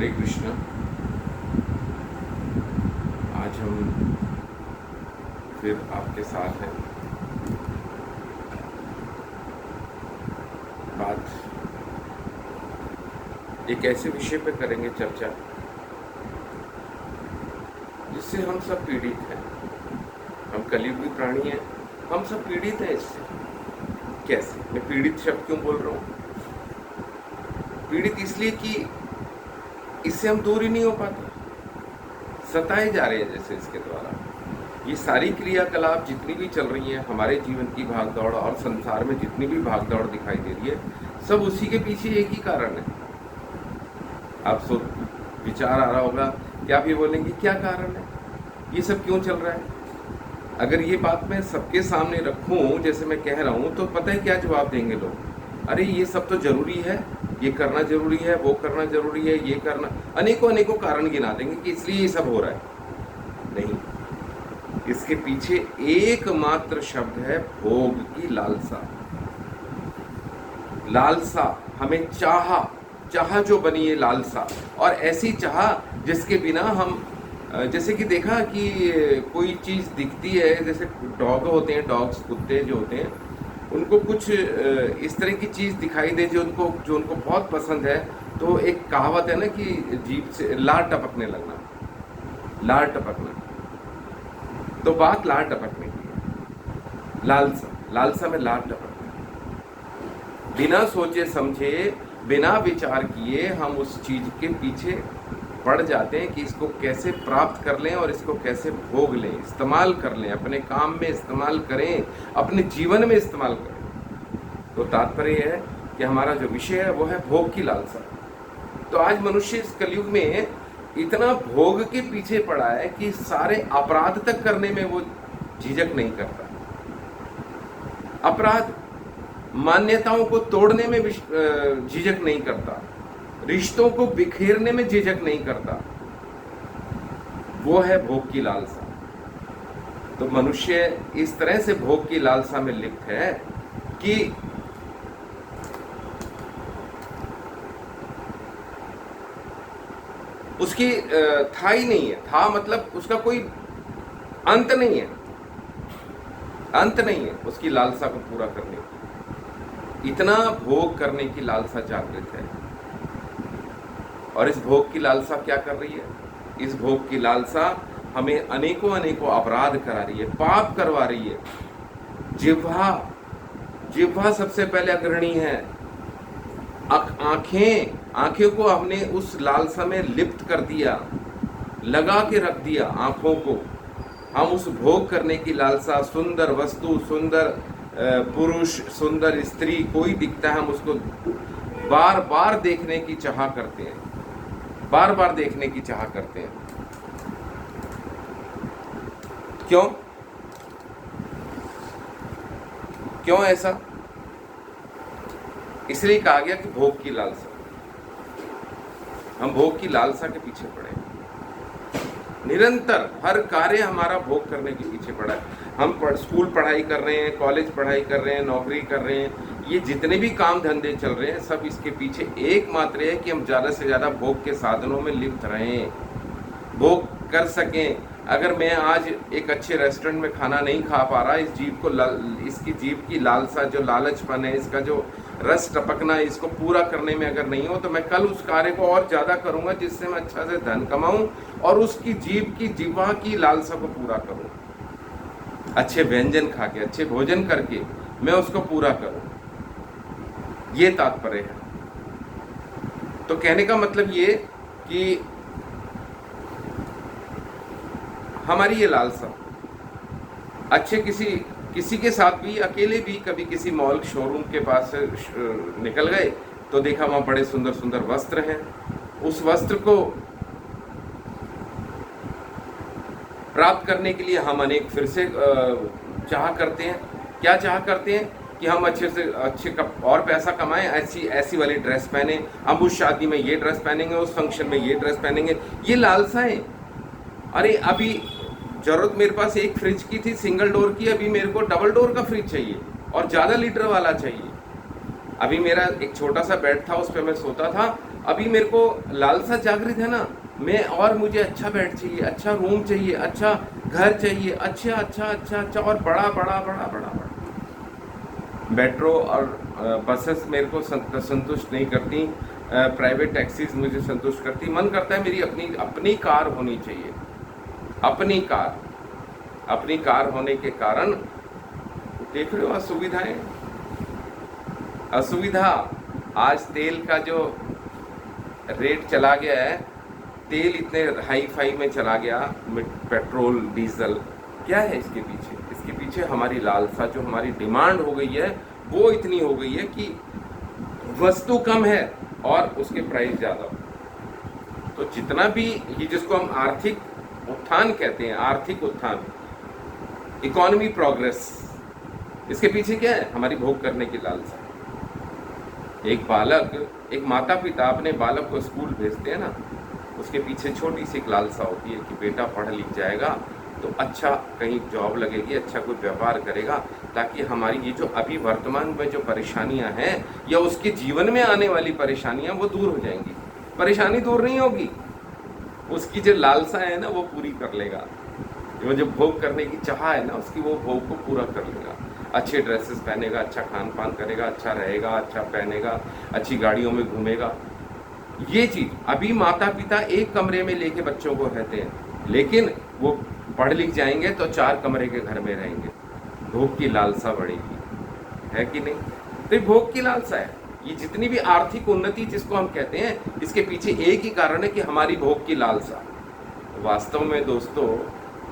हरे कृष्णा। आज हम फिर आपके साथ हैं। बात एक ऐसे विषय पर करेंगे चर्चा जिससे हम सब पीड़ित हैं। हम कलयुगी प्राणी हैं, हम सब पीड़ित हैं इससे। कैसे? मैं पीड़ित शब्द क्यों बोल रहा हूँ? पीड़ित इसलिए कि इससे हम दूर ही नहीं हो पाते, सताए जा रहे हैं जैसे इसके द्वारा। ये सारी क्रियाकलाप जितनी भी चल रही हैं, हमारे जीवन की भागदौड़ और संसार में जितनी भी भागदौड़ दिखाई दे रही है, सब उसी के पीछे एक ही कारण है। आप सब विचार आ रहा होगा कि आप ये बोलेंगे क्या कारण है, ये सब क्यों चल रहा है? अगर ये बात मैं सबके सामने रखूं जैसे मैं कह रहा हूं, तो पता है क्या जवाब देंगे लोग? अरे ये सब तो जरूरी है, ये करना जरूरी है, वो करना जरूरी है, ये करना, अनेकों अनेकों कारण गिना देंगे कि इसलिए ये सब हो रहा है। नहीं, इसके पीछे एकमात्र शब्द है भोग की लालसा। लालसा, हमें चाह जो बनी है लालसा, और ऐसी चाह जिसके बिना हम, जैसे कि देखा कि कोई चीज़ दिखती है, जैसे डॉग होते हैं, डॉग्स, कुत्ते जो होते हैं, उनको कुछ इस तरह की चीज़ दिखाई दे जो उनको बहुत पसंद है, तो एक कहावत है ना कि जीभ से लार टपकने लगना, लार टपकना। तो बात लार टपकने की है। लालसा में लार टपकना, बिना सोचे समझे, बिना विचार किए हम उस चीज के पीछे पड़ जाते हैं कि इसको कैसे प्राप्त कर लें और इसको कैसे भोग लें, इस्तेमाल कर लें, अपने काम में इस्तेमाल करें, अपने जीवन में इस्तेमाल करें। तो तात्पर्य है कि हमारा जो विषय है वो है भोग की लालसा। तो आज मनुष्य इस कलयुग में इतना भोग के पीछे पड़ा है कि सारे अपराध तक करने में वो झिझक नहीं करता। अपराध, मान्यताओं को तोड़ने में झिझक नहीं करता, रिश्तों को बिखेरने में झिझक नहीं करता। वो है भोग की लालसा। तो मनुष्य इस तरह से भोग की लालसा में लिप्त है कि उसकी था ही नहीं है, था मतलब उसका कोई अंत नहीं है, अंत नहीं है उसकी लालसा को पूरा करने की। इतना भोग करने की लालसा जागृत है। और इस भोग की लालसा क्या कर रही है? इस भोग की लालसा हमें अनेकों अनेकों अपराध करा रही है, पाप करवा रही है। जिह्वा सबसे पहले अग्रणी है। आंखें को हमने उस लालसा में लिप्त कर दिया, लगा के रख दिया आंखों को। हम उस भोग करने की लालसा, सुंदर वस्तु, सुंदर पुरुष, सुंदर स्त्री, कोई दिखता है हम उसको बार बार देखने की चाह करते हैं, बार बार देखने की चाह करते हैं। क्यों ऐसा? इसलिए कहा गया कि भोग की लालसा। हम भोग की लालसा के पीछे पड़े, निरंतर हर कार्य हमारा भोग करने के पीछे पड़ा है। हम स्कूल पढ़ाई कर रहे हैं, कॉलेज पढ़ाई कर रहे हैं, नौकरी कर रहे हैं, ये जितने भी काम धंधे चल रहे हैं, सब इसके पीछे एकमात्र है कि हम ज़्यादा से ज़्यादा भोग के साधनों में लिप्त रहें, भोग कर सकें। अगर मैं आज एक अच्छे रेस्टोरेंट में खाना नहीं खा पा रहा, इसकी जीभ की लालसा, जो लालचपन है, इसका जो रस टपकना, इसको पूरा करने में अगर नहीं हो, तो मैं कल उस कार्य को और ज़्यादा करूँगा जिससे मैं अच्छा से धन कमाऊँ और उसकी जिह्वा की लालसा को पूरा करूँ। अच्छे व्यंजन खा के, अच्छे भोजन करके मैं उसको पूरा करूँ, ये तात्पर्य है। तो कहने का मतलब ये कि हमारी ये लालसा, अच्छे किसी के साथ भी, अकेले भी कभी किसी मॉल, शोरूम के पास से निकल गए तो देखा वहाँ बड़े सुंदर सुंदर वस्त्र हैं। उस वस्त्र को प्राप्त करने के लिए हम फिर से चाह करते हैं। क्या चाह करते हैं? कि हम अच्छे और पैसा कमाएं, ऐसी वाली ड्रेस पहने, हम उस शादी में ये ड्रेस पहनेंगे, उस फंक्शन में ये ड्रेस पहनेंगे। ये लालसाएं। अरे अभी जरूरत मेरे पास एक फ्रिज की थी, सिंगल डोर की, अभी मेरे को डबल डोर का फ्रिज चाहिए और ज़्यादा लीटर वाला चाहिए। अभी मेरा एक छोटा सा बेड था, उस पर मैं सोता था, अभी मेरे को लालसा जागृत है ना, मैं और मुझे अच्छा बेड चाहिए, अच्छा रूम चाहिए, अच्छा घर चाहिए, अच्छा अच्छा अच्छा अच्छा और बड़ा बड़ा बड़ा बड़ा बड़ा। मेट्रो और बसेस मेरे को संतुष्ट नहीं करती, प्राइवेट टैक्सीज मुझे संतुष्ट करती। मन करता है मेरी अपनी अपनी कार होनी चाहिए, अपनी कार। अपनी कार होने के कारण देख रहे हो असुविधाएं, असुविधा। आज तेल का जो रेट चला गया है, तेल इतने हाई फाई में चला गया, पेट्रोल डीजल, क्या है इसके पीछे? इसके पीछे हमारी लालसा, जो हमारी डिमांड हो गई है वो इतनी हो गई है कि वस्तु कम है और उसके प्राइस ज़्यादा। तो जितना भी ये जिसको हम आर्थिक उत्थान कहते हैं, आर्थिक उत्थान, इकोनॉमी प्रोग्रेस, इसके पीछे क्या है? हमारी भोग करने की लालसा। एक बालक, एक माता पिता अपने बालक को स्कूल भेजते हैं ना, उसके पीछे छोटी सी लालसा होती है कि बेटा पढ़ लिख जाएगा तो अच्छा कहीं जॉब लगेगी, अच्छा कोई व्यापार करेगा, ताकि हमारी ये जो अभी वर्तमान में जो परेशानियां हैं या उसके जीवन में आने वाली परेशानियां वो दूर हो जाएंगी। परेशानी दूर नहीं होगी, उसकी जो लालसा है ना वो पूरी कर लेगा। वो जो भोग करने की चाह है ना उसकी, वो भोग को पूरा कर लेगा। अच्छे ड्रेसेस पहनेगा, अच्छा खान पान करेगा, अच्छा रहेगा, अच्छा पहनेगा, अच्छी गाड़ियों में घूमेगा। ये चीज अभी माता पिता एक कमरे में लेके बच्चों को रहते हैं, लेकिन वो पढ़ लिख जाएंगे तो 4 कमरे के घर में रहेंगे। भोग की लालसा बढ़ेगी, है कि नहीं? तो ये भोग की लालसा है। ये जितनी भी आर्थिक उन्नति जिसको हम कहते हैं, इसके पीछे एक ही कारण है कि हमारी भोग की लालसा। वास्तव में दोस्तों,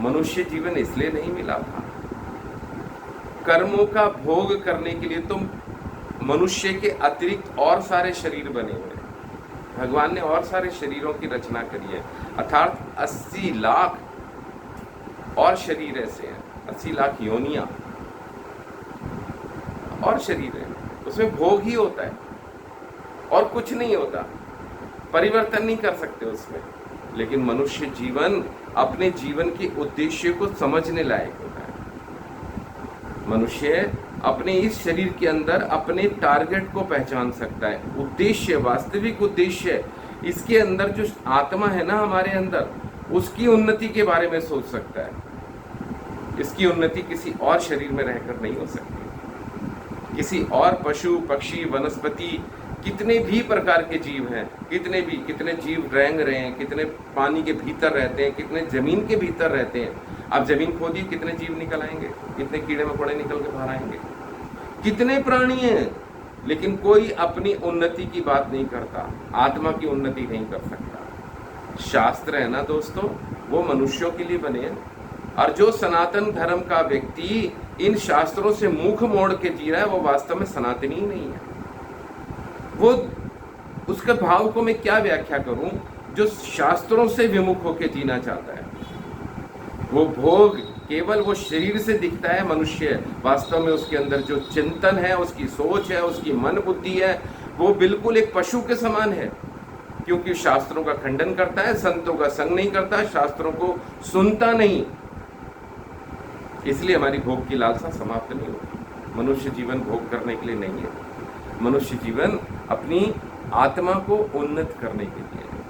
मनुष्य जीवन इसलिए नहीं मिला था। कर्मों का भोग करने के लिए तो मनुष्य के अतिरिक्त और सारे शरीर बने हुए हैं। भगवान ने और सारे शरीरों की रचना करी है, अर्थात 80 लाख और शरीर ऐसे हैं, 80 लाख योनियां और शरीर है। उसमें भोग ही होता है और कुछ नहीं होता, परिवर्तन नहीं कर सकते उसमें। लेकिन मनुष्य जीवन अपने जीवन के उद्देश्य को समझने लायक होता है। मनुष्य अपने इस शरीर के अंदर अपने टारगेट को पहचान सकता है, उद्देश्य, वास्तविक उद्देश्य। इसके अंदर जो आत्मा है ना हमारे अंदर, उसकी उन्नति के बारे में सोच सकता है। इसकी उन्नति किसी और शरीर में रहकर नहीं हो सकती। किसी और पशु पक्षी वनस्पति, कितने भी प्रकार के जीव हैं, कितने जीव रेंग रहे हैं, कितने पानी के भीतर रहते हैं, कितने जमीन के भीतर रहते हैं। आप जमीन खोदिए, कितने जीव निकल आएंगे, कितने कीड़े मकोड़े निकल के बाहर आएंगे, कितने प्राणी हैं। लेकिन कोई अपनी उन्नति की बात नहीं करता, आत्मा की उन्नति नहीं कर सकता। शास्त्र है ना दोस्तों, वो मनुष्यों के लिए बने हैं। और जो सनातन धर्म का व्यक्ति इन शास्त्रों से मुख मोड़ के जी रहा है, वो वास्तव में सनातनी ही नहीं है। वो उसके भाव को मैं क्या व्याख्या करूं, जो शास्त्रों से विमुख होकर जीना चाहता है। वो भोग केवल वो शरीर से दिखता है मनुष्य, वास्तव में उसके अंदर जो चिंतन है, उसकी सोच है, उसकी मन बुद्धि है, वो बिल्कुल एक पशु के समान है। क्योंकि शास्त्रों का खंडन करता है, संतों का संग नहीं करता, शास्त्रों को सुनता नहीं। इसलिए हमारी भोग की लालसा समाप्त नहीं होती। मनुष्य जीवन भोग करने के लिए नहीं है, मनुष्य जीवन अपनी आत्मा को उन्नत करने के लिए है।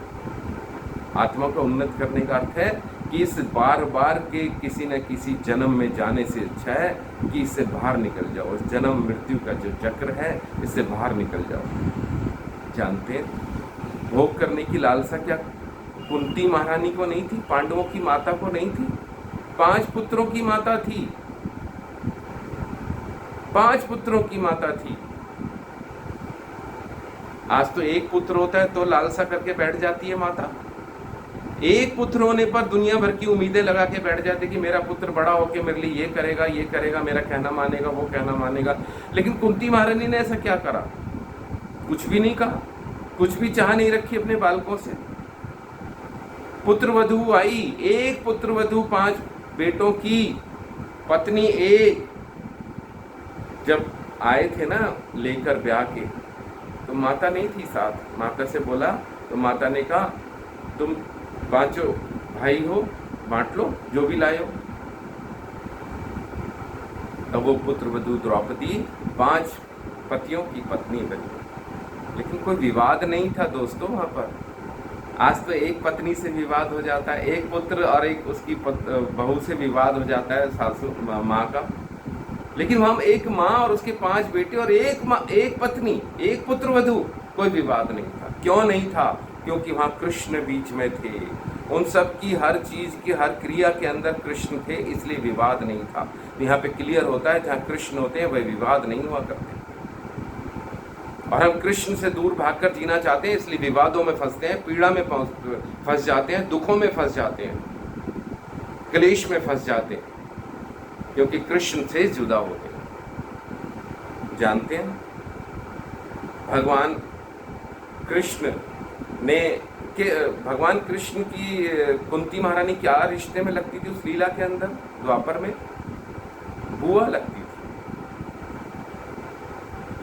आत्मा को उन्नत करने का अर्थ है कि इस बार बार के किसी न किसी जन्म में जाने से अच्छा है कि इससे बाहर निकल जाओ। इस जन्म मृत्यु का जो चक्र है, इससे बाहर निकल जाओ। जानते हैं, भोग करने की लालसा क्या कुंती महारानी को नहीं थी, पांडवों की माता को नहीं थी? 5 पुत्रों की माता थी, 5 पुत्रों की माता थी। आज तो एक पुत्र होता है तो लालसा करके बैठ जाती है माता। एक पुत्र होने पर दुनिया भर की उम्मीदें लगा के बैठ जाते कि मेरा पुत्र बड़ा होके मेरे लिए ये करेगा, मेरा कहना मानेगा, वो कहना मानेगा। लेकिन कुंती महारानी ने ऐसा क्या करा? कुछ भी नहीं कहा, कुछ भी चाह नहीं रखी अपने बालकों से। पुत्र वधू आई, एक पुत्र वधू 5 बेटों की पत्नी एक। जब आए थे ना लेकर ब्याह के, तो माता नहीं थी साथ। माता से बोला तो माता ने कहा, तुम 5 भाई हो, बांट लो जो भी लाए हो। तब वो पुत्र वधू द्रौपदी 5 पतियों की पत्नी बनी। लेकिन कोई विवाद नहीं था दोस्तों वहां पर। आज तो एक पत्नी से विवाद हो जाता है, एक पुत्र और एक उसकी बहू से विवाद हो जाता है, सासू माँ का। लेकिन वहां एक माँ और उसके 5 बेटे और एक माँ, एक पत्नी, एक पुत्र वधू, कोई विवाद नहीं था। क्यों नहीं था? क्योंकि वहां कृष्ण बीच में थे। उन सब की हर चीज की, हर क्रिया के अंदर कृष्ण थे, इसलिए विवाद नहीं था। यहाँ पे क्लियर होता है जहाँ कृष्ण होते हैं वह विवाद नहीं हुआ करते। और हम कृष्ण से दूर भागकर जीना चाहते हैं, इसलिए विवादों में फंसते हैं, पीड़ा में फंस जाते हैं, दुखों में फंस जाते हैं, क्लेश में फंस जाते हैं, क्योंकि कृष्ण से जुदा होते हैं। जानते हैं भगवान कृष्ण ने भगवान कृष्ण की कुंती महारानी क्या रिश्ते में लगती थी उस लीला के अंदर? द्वापर में बुआ लगती थी।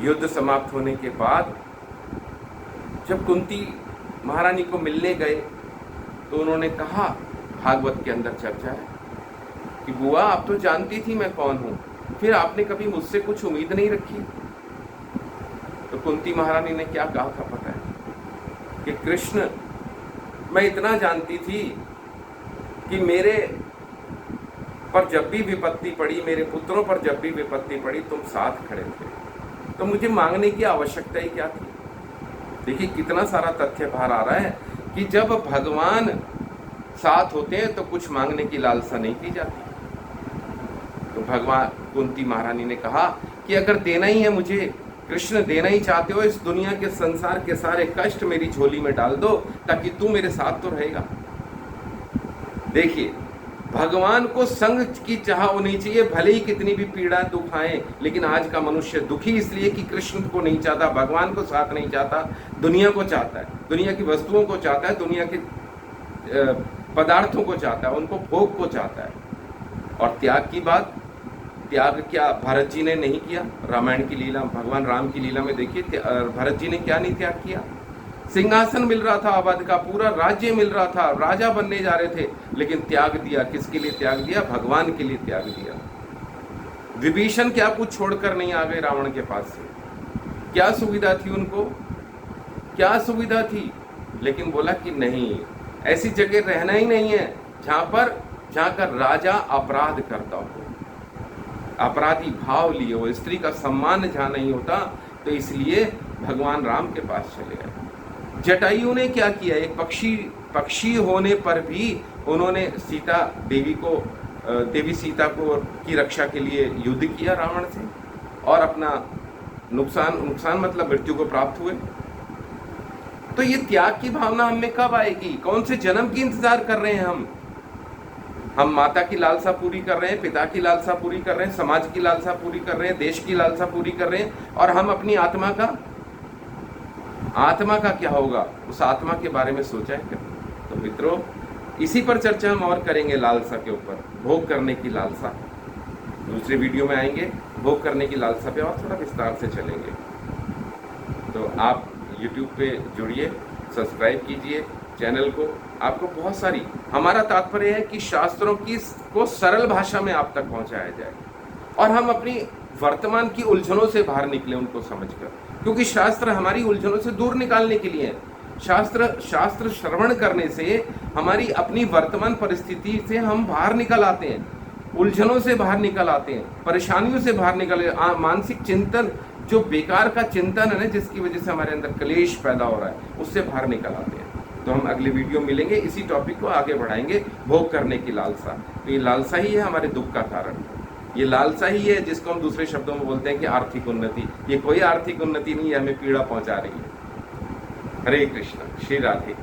युद्ध समाप्त होने के बाद जब कुंती महारानी को मिलने गए तो उन्होंने कहा, भागवत के अंदर चर्चा है कि बुआ आप तो जानती थी मैं कौन हूं, फिर आपने कभी मुझसे कुछ उम्मीद नहीं रखी। तो कुंती महारानी ने क्या कहा था पता है? कि कृष्ण, मैं इतना जानती थी कि मेरे पर जब भी विपत्ति पड़ी, मेरे पुत्रों पर जब भी विपत्ति पड़ी, तुम साथ खड़े थे, तो मुझे मांगने की आवश्यकता ही क्या थी? देखिए कितना सारा तथ्य बाहर आ रहा है कि जब भगवान साथ होते हैं तो कुछ मांगने की लालसा नहीं की जाती। तो भगवान कुंती महारानी ने कहा कि अगर देना ही है मुझे, कृष्ण देना ही चाहते हो, इस दुनिया के संसार के सारे कष्ट मेरी झोली में डाल दो, ताकि तू मेरे साथ तो रहेगा। देखिए भगवान को संग की चाह होनी चाहिए, भले ही कितनी भी पीड़ा दुख आए, लेकिन आज का मनुष्य दुखी इसलिए कि कृष्ण को नहीं चाहता, भगवान को साथ नहीं चाहता, दुनिया को चाहता है, दुनिया की वस्तुओं को चाहता है, दुनिया के पदार्थों को चाहता है, उनको भोग को चाहता है। और त्याग की बात, त्याग क्या भरत जी ने नहीं किया? रामायण की लीला, भगवान राम की लीला में देखिए भरत जी ने क्या नहीं त्याग किया। सिंहासन मिल रहा था, अवध का पूरा राज्य मिल रहा था, राजा बनने जा रहे थे, लेकिन त्याग दिया। किसके लिए त्याग दिया? भगवान के लिए त्याग दिया। विभीषण क्या कुछ छोड़कर नहीं आ गए रावण के पास से? क्या सुविधा थी उनको? क्या सुविधा थी? लेकिन बोला कि नहीं, ऐसी जगह रहना ही नहीं है जहां का राजा अपराध करता हो, अपराधी भाव लिए हो, स्त्री का सम्मान जहां नहीं होता, तो इसलिए भगवान राम के पास चले गए। जटायु ने क्या किया? एक पक्षी होने पर भी उन्होंने सीता देवी को, देवी सीता को की रक्षा के लिए युद्ध किया रावण से, और अपना नुकसान मतलब मृत्यु को प्राप्त हुए। तो ये त्याग की भावना हमें कब आएगी? कौन से जन्म की इंतजार कर रहे हैं हम माता की लालसा पूरी कर रहे हैं, पिता की लालसा पूरी कर रहे हैं, समाज की लालसा पूरी कर रहे हैं, देश की लालसा पूरी कर रहे हैं, और हम अपनी आत्मा का क्या होगा? उस आत्मा के बारे में सोचा है क्या? तो मित्रों, इसी पर चर्चा हम और करेंगे, लालसा के ऊपर, भोग करने की लालसा। दूसरे वीडियो में आएंगे, भोग करने की लालसा पे और थोड़ा विस्तार से चलेंगे। तो आप YouTube पे जुड़िए, सब्सक्राइब कीजिए चैनल को। आपको बहुत सारी, हमारा तात्पर्य है कि शास्त्रों की को सरल भाषा में आप तक पहुंचाया जाए, और हम अपनी वर्तमान की उलझनों से बाहर निकले उनको समझकर, क्योंकि शास्त्र हमारी उलझनों से दूर निकालने के लिए है। शास्त्र श्रवण करने से हमारी अपनी वर्तमान परिस्थिति से हम बाहर निकल आते हैं, उलझनों से बाहर निकल आते हैं, परेशानियों से बाहर निकल, मानसिक चिंतन, जो बेकार का चिंतन है ना, जिसकी वजह से हमारे अंदर क्लेश पैदा हो रहा है, उससे बाहर निकल आते हैं। तो हम अगले वीडियो मिलेंगे, इसी टॉपिक को आगे बढ़ाएंगे, भोग करने की लालसा। तो ये लालसा ही है हमारे दुख का कारण, ये लालसा ही है जिसको हम दूसरे शब्दों में बोलते हैं कि आर्थिक उन्नति। ये कोई आर्थिक उन्नति नहीं है, हमें पीड़ा पहुंचा रही है। हरे कृष्ण, श्री राधे।